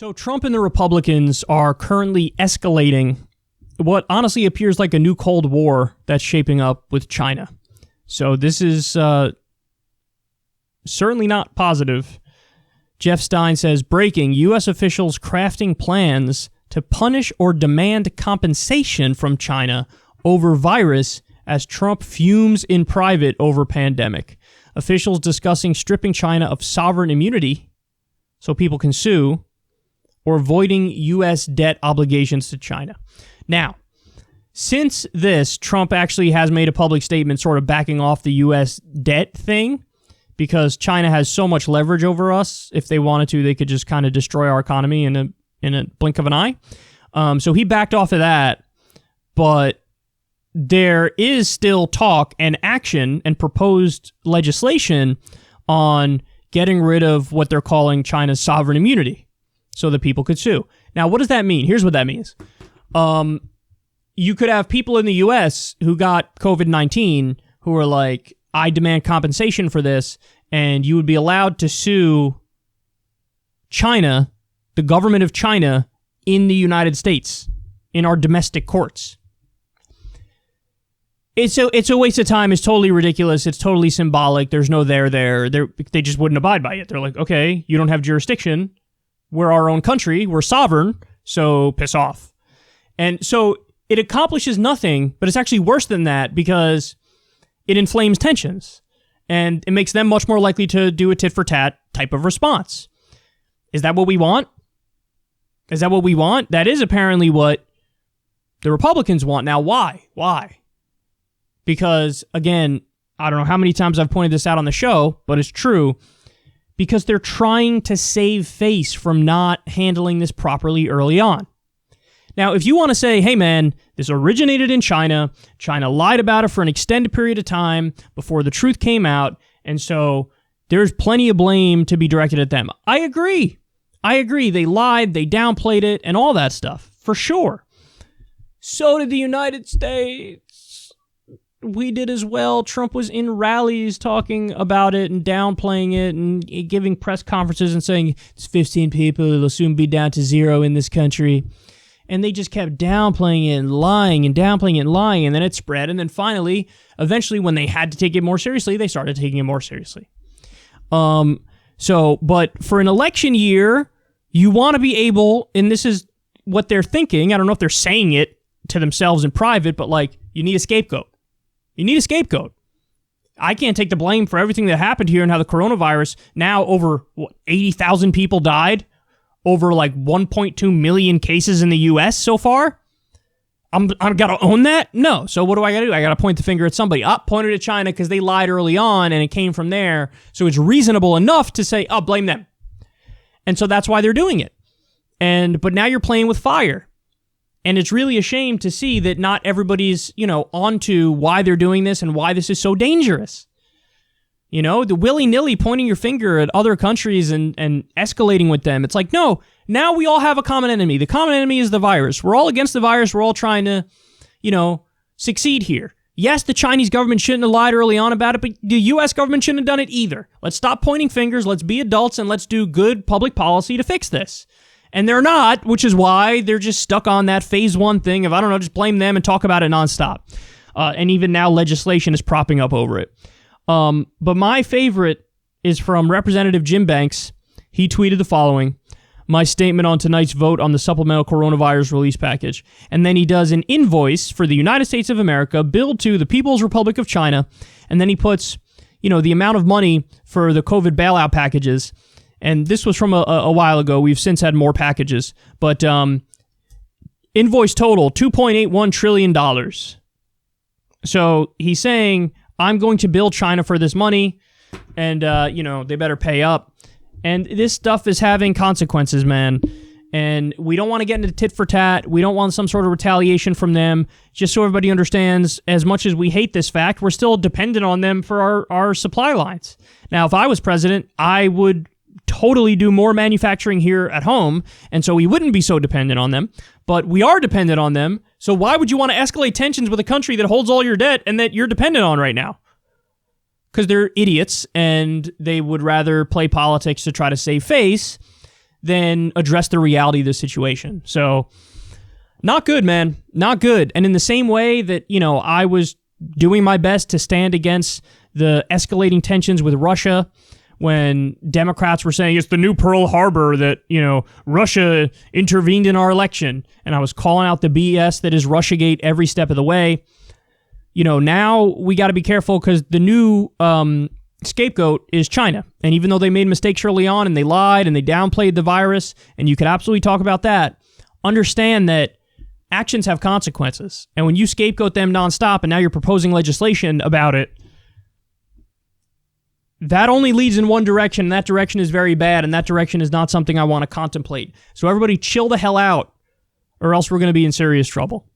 So Trump and the Republicans are currently escalating what honestly appears like a new Cold War that's shaping up with China. So this is certainly not positive. Jeff Stein says, breaking, U.S. officials crafting plans to punish or demand compensation from China over virus as Trump fumes in private over pandemic. Officials discussing stripping China of sovereign immunity so people can sue, or voiding U.S. debt obligations to China. Now, since this, Trump actually has made a public statement sort of backing off the U.S. debt thing, because China has so much leverage over us. If they wanted to, they could just kind of destroy our economy in a blink of an eye. So he backed off of that, but there is still talk and action and proposed legislation on getting rid of what they're calling China's sovereign immunity so that people could sue. Now, what does that mean? Here's what that means. You could have people in the U.S. who got COVID-19 who are like, I demand compensation for this, and you would be allowed to sue China, the government of China, in the United States, in our domestic courts. It's a waste of time. It's totally ridiculous. It's totally symbolic. There's no there. They just wouldn't abide by it. They're like, okay, you don't have jurisdiction. We're our own country. We're sovereign, so piss off. And so it accomplishes nothing, but it's actually worse than that because it inflames tensions, and it makes them much more likely to do a tit-for-tat type of response. Is that what we want? Is that what we want? That is apparently what the Republicans want. Now, why? Why? Because, again, I don't know how many times I've pointed this out on the show, but it's true. Because they're trying to save face from not handling this properly early on. Now, if you want to say, hey man, this originated in China, China lied about it for an extended period of time before the truth came out, and so there's plenty of blame to be directed at them. I agree. They lied, they downplayed it, and all that stuff, for sure. So did the United States. We did as well. Trump was in rallies talking about it and downplaying it and giving press conferences and saying, it's 15 people, it'll soon be down to 0 in this country. And they just kept downplaying it and lying and downplaying it and lying, and then it spread. And then finally, eventually, when they had to take it more seriously, they started taking it more seriously. But for an election year, you want to be able, and this is what they're thinking. I don't know if they're saying it to themselves in private, but like, you need a scapegoat. You need a scapegoat. I can't take the blame for everything that happened here and how the coronavirus, now over 80,000 people died. Over like 1.2 million cases in the U.S. so far? I'm gotta own that? No. So what do I gotta do? I gotta point the finger at somebody. Point it at China because they lied early on and it came from there. So it's reasonable enough to say, blame them. And so that's why they're doing it. But now you're playing with fire. And it's really a shame to see that not everybody's, onto why they're doing this and why this is so dangerous. The willy-nilly pointing your finger at other countries and escalating with them. It's like, no, now we all have a common enemy. The common enemy is the virus. We're all against the virus. We're all trying to, succeed here. Yes, the Chinese government shouldn't have lied early on about it, but the U.S. government shouldn't have done it either. Let's stop pointing fingers. Let's be adults and let's do good public policy to fix this. And they're not, which is why they're just stuck on that phase 1 thing of, just blame them and talk about it nonstop. And even now legislation is propping up over it. But my favorite is from Representative Jim Banks. He tweeted the following: my statement on tonight's vote on the supplemental coronavirus relief package. And then he does an invoice for the United States of America billed to the People's Republic of China. And then he puts, the amount of money for the COVID bailout packages. And this was from a while ago. We've since had more packages. But invoice total, $2.81 trillion. So he's saying, I'm going to bill China for this money, and, they better pay up. And this stuff is having consequences, man. And we don't want to get into tit for tat. We don't want some sort of retaliation from them. Just so everybody understands, as much as we hate this fact, we're still dependent on them for our supply lines. Now, if I was president, I would totally do more manufacturing here at home, and so we wouldn't be so dependent on them. But we are dependent on them, so why would you want to escalate tensions with a country that holds all your debt and that you're dependent on right now? Because they're idiots, and they would rather play politics to try to save face than address the reality of the situation. So, not good, man. Not good. And in the same way that, I was doing my best to stand against the escalating tensions with Russia when Democrats were saying it's the new Pearl Harbor that, Russia intervened in our election. And I was calling out the BS that is Russiagate every step of the way. Now we got to be careful because the new scapegoat is China. And even though they made mistakes early on and they lied and they downplayed the virus, and you could absolutely talk about that, understand that actions have consequences. And when you scapegoat them nonstop and now you're proposing legislation about it, that only leads in one direction, and that direction is very bad, and that direction is not something I want to contemplate. So everybody chill the hell out, or else we're going to be in serious trouble.